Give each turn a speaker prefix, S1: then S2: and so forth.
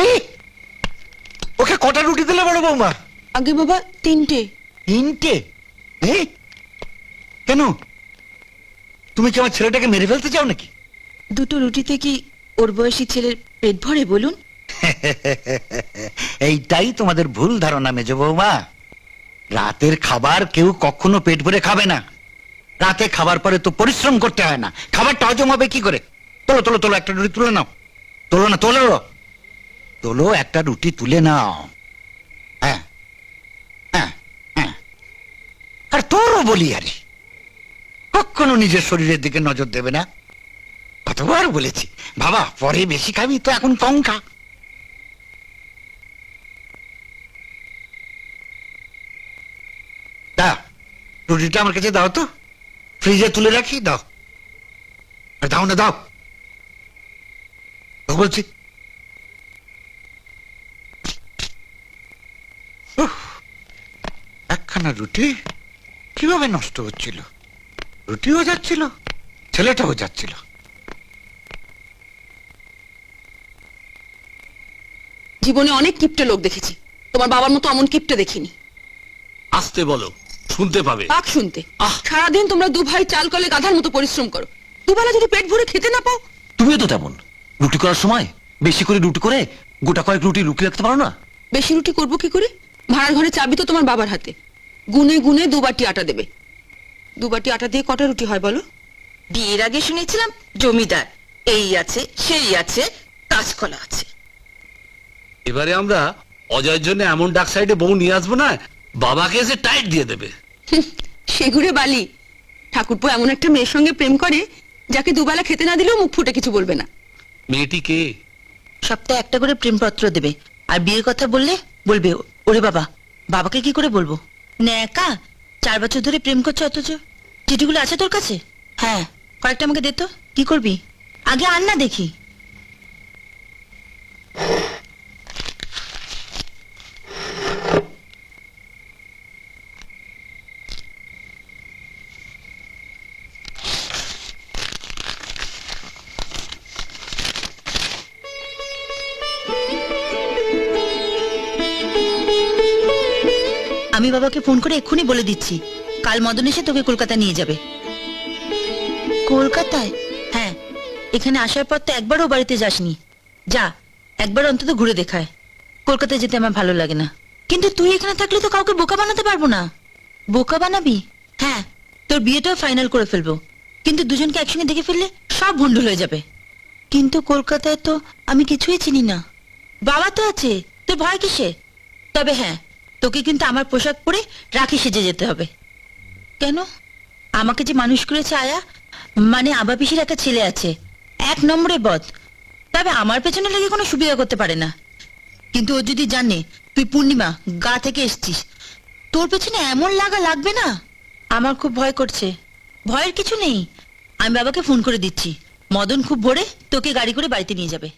S1: এই ওকে কটা রুটি দিলে বড় বৌমা?
S2: আগে বাবা 3টে।
S1: 3টে? এই কেন, তুমি কি আমার ছেলেটাকে মেরে ফেলতে চাও নাকি?
S2: 2টো রুটিতে কি ওর বয়সী ছেলের পেট ভরে বলুন?
S1: এইটাই তোমাদের ভুল ধারণা মেজ বৌমা। রাতের খাবার কেউ কখনো পেট ভরে খাবে না। রাতে খাবার পরে তো পরিশ্রম করতে হয় না, খাবারটা হজম হবে কি করে? তোলো তোলো তোলো, একটা রুটি তুলে নাও। তোলো না, তোলো তোলো, একটা রুটি তুলে নাও। হ্যাঁ হ্যাঁ হ্যাঁ। আর তোরও বলি, আরে কখনো নিজের শরীরের দিকে নজর দেবে না। কতবার বলেছি বাবা, পরে বেশি খাবি তো, এখন কম খা। দাও রুটিটা আমার কাছে দাও তো, ফ্রিজে তুলে রাখি, দাও। আর দাও না, দাও বলছি। একখানা রুটি কিভাবে নষ্ট হচ্ছিল, রুটিও যাচ্ছিল, ছেলেটাও যাচ্ছিল।
S2: জীবনে অনেক কিপটে লোক দেখেছি, তোমার বাবার মতো অমন কিপটে দেখিনি।
S3: আসতে বলো, শুনতে পাবে।
S2: পাক শুনতে। সারাদিন তোমরা 2 ভাই চাল কলে গাধার মতো পরিশ্রম করো, দুবেলা যদি পেট ভরে খেতে না পাও।
S4: তুমিও তো তেমন, রুটি করার সময় বেশি করে রুটি করে গোটা কয়েক রুটি লুকিয়ে রাখতে পারো না?
S2: বেশি রুটি করবো কি করে? ভাড়ার ঘরে চাবি তো তোমার বাবার হাতে, গুনে গুনে 2 বাটি আটা দেবে। 2 বাটি আটা দিয়ে কটা রুটি হয় বলো? বিয়ের আগে শুনেছিলাম জমিদার এই আছে সেই আছে, কাঁচকলা আছে।
S3: এবারে আমরা অজয়ের জন্য এমন ডাক সাইডে বউ নিয়ে আসবো না, বাবাকে এসে টাইট দিয়ে দেবে।
S2: সেগুড়ে বালি। ঠাকুরপো এমন একটা মেয়ের সঙ্গে প্রেম করে যাকে দুবেলা খেতে না দিলেও মুখ ফুটে কিছু বলবে না।
S3: মেয়েটি কে?
S5: সপ্তাহে একটা করে প্রেমপত্র দেবে, আর বিয়ের কথা বললে বলবে ওরে বাবা, বাবাকে কি করে বলবো? ন্যাকা, 4 বছর ধরে প্রেম করছে, অথচ চিঠিগুলো আছে তোর কাছে? হ্যাঁ, কয়েকটা আমাকে দে তো। কি করবি? আগে আন না দেখি। আমি বাবাকে ফোন করে এক্ষুনি বলে দিচ্ছি, কাল মদন এসে তোকে কলকাতা নিয়ে যাবে। কলকাতায়? হ্যাঁ, এখানে আসার পর তো একবারও বাড়িতে যাসনি। যা, একবার অন্তত ঘুরে দেখায়। কলকাতায় যেতে আমার ভালো লাগে না। কিন্তু তুই এখানে থাকলে তো কাউকে বোকা বানাতে পারবো না। বোকা বানাবি? হ্যাঁ, তোর বিয়েটাও ফাইনাল করে ফেলবো, কিন্তু দুজনকে একসঙ্গে দেখে ফেললে সব ভণ্ডুল হয়ে যাবে। কিন্তু কলকাতায় তো আমি কিছুই চিনি না। বাবা তো আছে, তোর ভয় কিসে? তবে হ্যাঁ, তোকে কিন্তু আমার পোশাক পরে রাখি সেজে যেতে হবে। কেন? আমাকে যে মানুষ করেছে আয়া, মানে আবা পিসির একটা ছেলে আছে, 1 নম্বরে বদ। তবে আমার পেছনে লেগে কোনো সুবিধা করতে পারে না। কিন্তু ও যদি জানে তুই পূর্ণিমা গা থেকে এসছিস, তোর পেছনে এমন লাগা লাগবে না, আমার খুব ভয় করছে। ভয়ের কিছু নেই, আমি বাবাকে ফোন করে দিচ্ছি, মদন খুব ভোরে তোকে গাড়ি করে বাড়িতে নিয়ে যাবে।